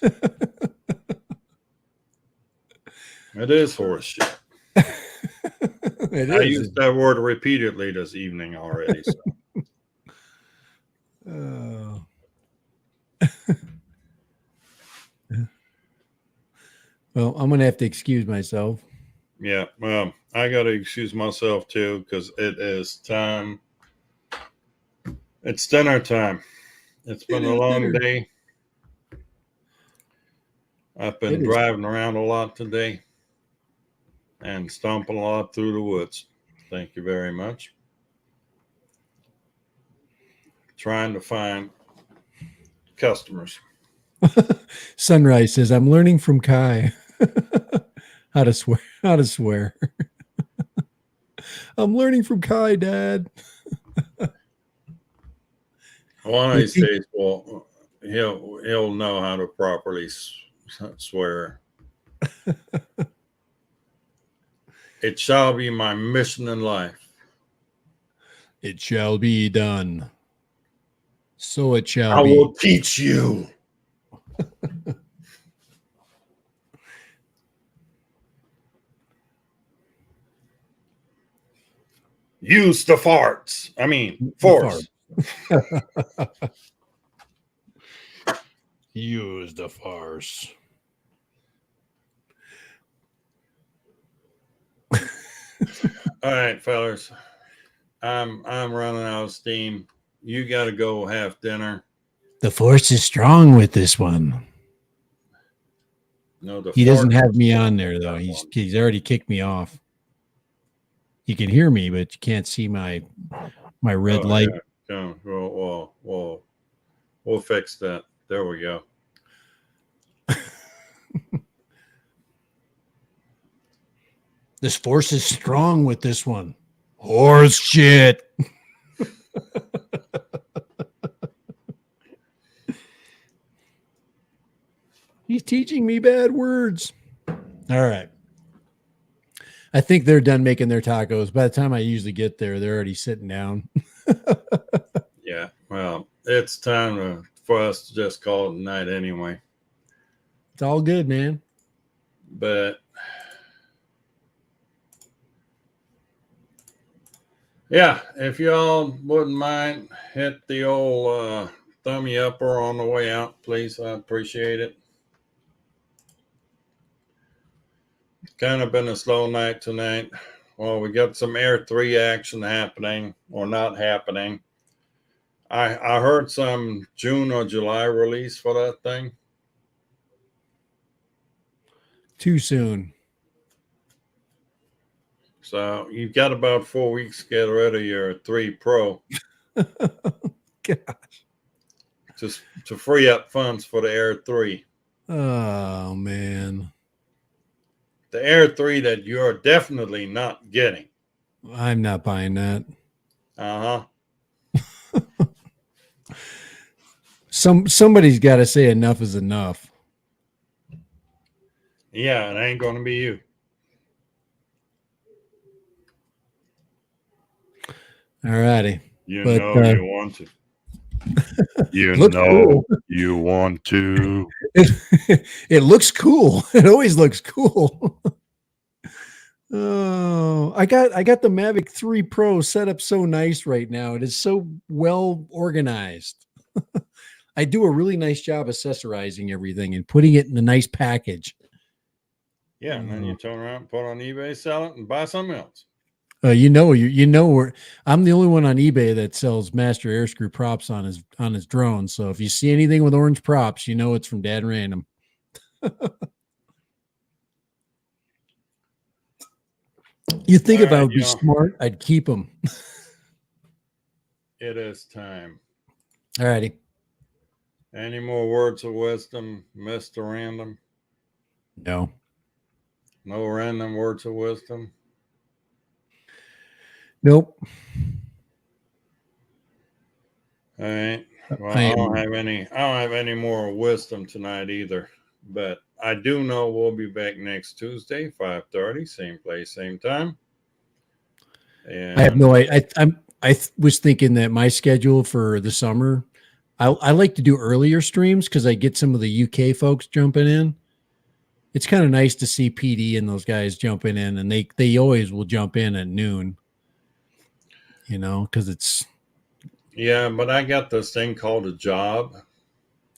It is horse shit. It I is. used that word repeatedly this evening already. So. Well, I'm going to have to excuse myself. Yeah, well, I got to excuse myself too because it is time. It's dinner time. It's been a long day. I've been driving around a lot today and stomping a lot through the woods. Thank you very much. Trying to find customers. Sunrise says, I'm learning from Kai how to swear. How to swear. I'm learning from Kai, Dad. One of these days, well, he'll know how to properly swear. It shall be my mission in life. It shall be done. So it shall I be. will teach you. Use the farts. I mean, force. Use the farce. All right, fellas. I'm running out of steam. You got to go have dinner. The force is strong with this one. No, he doesn't have me on there though. He's already kicked me off. You can hear me, but you can't see my red light. Yeah. We'll fix that. There we go. This force is strong with this one. Horse shit. He's teaching me bad words. All right. I think they're done making their tacos. By the time I usually get there, they're already sitting down. Yeah. Well, it's time for us to just call it a night anyway. It's all good, man. But yeah, if y'all wouldn't mind, hit the old thumbie upper on the way out, please. I appreciate it. Kind of been a slow night tonight. Well, we got some Air 3 action happening or not happening. I heard some June or July release for that thing. Too soon. So you've got about 4 weeks to get rid of your 3 Pro. Gosh. Just to free up funds for the Air 3. Oh, man. The Air 3 that you're definitely not getting. I'm not buying that. Uh-huh. Somebody's got to say enough is enough. Yeah, it ain't going to be you. All righty. You know you want to. You know cool. You want to. It looks cool. It always looks cool. Oh, I got the Mavic 3 Pro set up so nice right now. It is so well organized. I do a really nice job accessorizing everything and putting it in a nice package. Yeah, and then you turn around, put it on eBay, sell it, and buy something else. You know where I'm the only one on eBay that sells master air screw props on his drone. So if you see anything with orange props, you know it's from Dad Random. You think if I would be smart, I'd keep them. It is time. All righty. Any more words of wisdom, Mr. Random? No. No random words of wisdom? Nope. All right. Well, I don't have any more wisdom tonight either. But I do know we'll be back next Tuesday, 5:30, same place, same time. And I have no. I was thinking that my schedule for the summer, I like to do earlier streams because I get some of the UK folks jumping in. It's kind of nice to see PD and those guys jumping in, and they always will jump in at noon. You know, because it's yeah, but I got this thing called a job,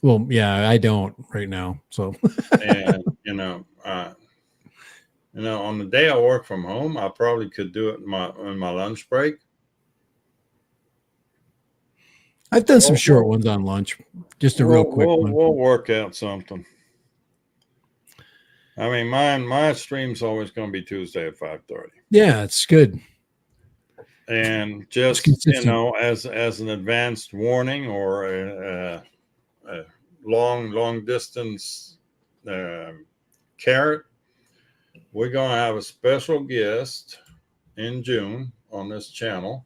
well, yeah, I don't right now, so and on the day I work from home, I probably could do it in my lunch break. I've done some short ones on lunch, just a real quick one. We'll work out something. I mean, my stream's always going to be Tuesday at 5:30. Yeah, it's good. And just as an advanced warning or a long distance carrot, we're going to have a special guest in June on this channel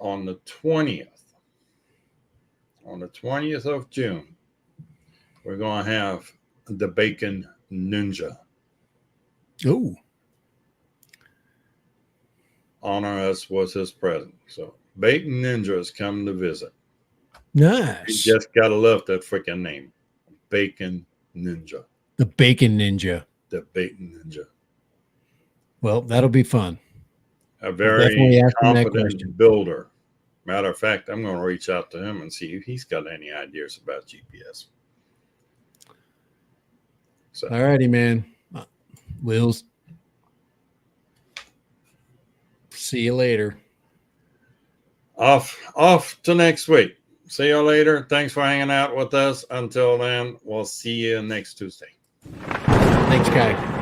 on the 20th. On the 20th of June, we're going to have the Bacon Ninja. Oh, honor us with his presence. So Bacon Ninja is coming to visit. nice. You just gotta love that freaking name, Bacon Ninja. The Bacon Ninja. The Bacon Ninja. Well, that'll be fun. A very confident builder. Matter of fact, I'm going to reach out to him and see if he's got any ideas about GPS. So, all righty, man. We'll see you later. Off to next week. See you later. Thanks for hanging out with us. Until then, we'll see you next Tuesday. Thanks, Kai.